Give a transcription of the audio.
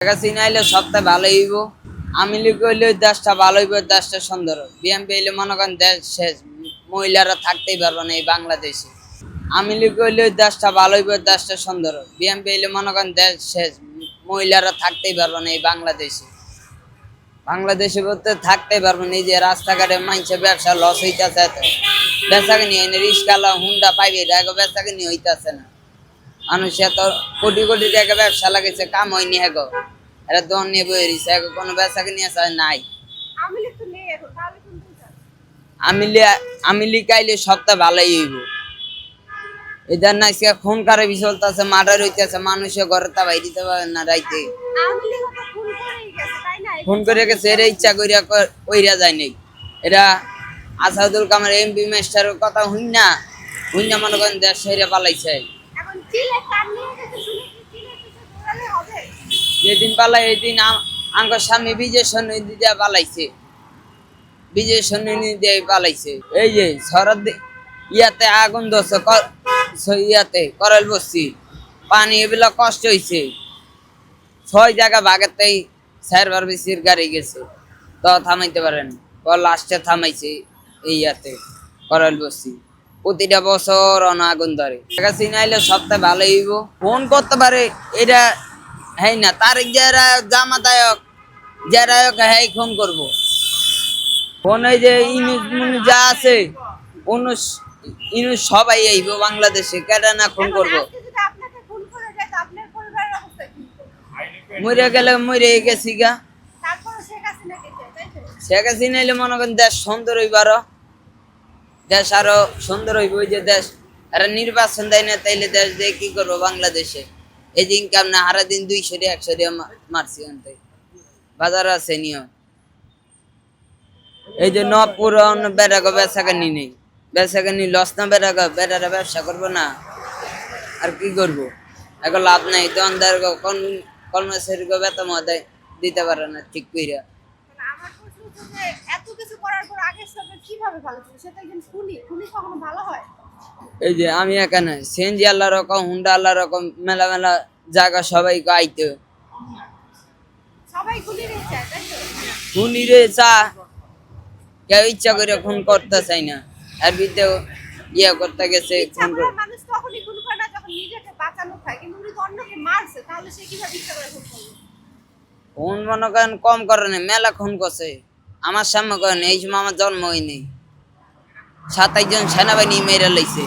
শেখ হাসিনা আইলে সবটা ভালো হইব। আমি লীগ হইলে দেশটা ভালো হইব, দেশটা সুন্দর হবে। বিএনপি হইলে মনে করেন দেশ শেষ, মহিলারা থাকতেই পারবে না এই বাংলাদেশে। আমি লীগ হইলে দেশটা ভালো হইব, দেশটা সুন্দর হবে। বিএনপি হইলে মনে করেন দেশ শেষ, মহিলারা থাকতেই পারবে না এই বাংলাদেশে। বাংলাদেশে বলতে থাকতেই পারবে না। এই যে রাস্তাঘাটে মানুষের ব্যবসা লস হইতেছে, বেচাকে নিয়ে রিক্সাওয়ালা হুন্ডা পাইবে বেচাকে নিয়ে হইতেছে না। মানুষ এত কোটি কোটি টাকা ব্যবসা লাগাইছে, কাম হয়নি হেগো, এরা দোকান নিয়ে বই রয়েছে, কোনো বেচাকে নিয়ে আসা নাই। আমি লিখাইলে সবটা ভালোই হইব। এদের না খুন খারাপি চলতেছে, মার্ডার হইতেছে, মানুষের ঘরে তা বাইরে দিতে পারে না রাইতে। খুন করে গেছে, এরা ইচ্ছা করিয়া কইরা যায় নাই। এরা আসাদুল কামাল এমপি মাস্টারের কথা হুইনা মনে করেন দেশ সেরে পালাইছে। যেদিন পালাই এদিন আমার স্বামী বিজয় সন্ন্যাসী দিয়ে পালাইছে, বিজয় সন্ন্যাসী দিয়ে পালাইছে। এই যে শরৎ ইয়াতে আগুন ধরছে, ইয়াতে করাল বসছি, পানি এগুলো কষ্ট হয়েছে। 6 জায়গা ভাগেতেই সারবার বেশির গাড়ি গেছে, তো থামাইতে পারেন। লাস্টে থামাইছে এই ইয়াতে করাল বসছি। প্রতিটা বছর আগুন ধরে। শেখ হাসিনা আইলে সবটাই ভালো হইব। ফোন করতে পারে এটা হ্যাঁ না, তারিখ যারা জামাতায়ক যারা হ্যাঁ ফোন করবো। ফোন এই যে ইনুস যা আছে ইনুস সবাই আইব বাংলাদেশে, কেডা না ফোন করবো। মরে গেলে মরে গেছি গা। শেখ হাসিনা এলে মনে করেন দেশ সুন্দর হইব, আরো দেশ আরো সুন্দর হইব। ওই যে দেশ এরা নির্বাচন দেয় না, তাইলে দেশ দিয়ে কি করবো বাংলাদেশে। এই যে ইনকাম না, হারা দিন 200 মারছি আনতে, বাজার আছে নিয়ম। এই যে নপুর বেড়াগো বেচাকানি নেই, বেচাকানি লস না, বেড়ারা ব্যবসা করবো না, আর কি করবো। এখন লাভ নাই। দোকানদার কর্মচারী বেতন দিতে পারে না ঠিক কইরা। এই যে আমি এখানে সিএনজি আল্লাহ রকম, হুন্ডা আল্লাহ রকম, মেলা মেলা জায়গা সবাই আইতে খুনিরে চা কেউ ইচ্ছা করে খুন করতে চাই না। আর বিদ্যে ইয়ে করতে গেছে খুন করে। খুন মনে করেন কম করে না, মেলা খুন করছে আমার সামনে করেন। এই সময় আমার জন্ম হয়নি, 27 জন সেনাবাহিনী মেরে লাইছে।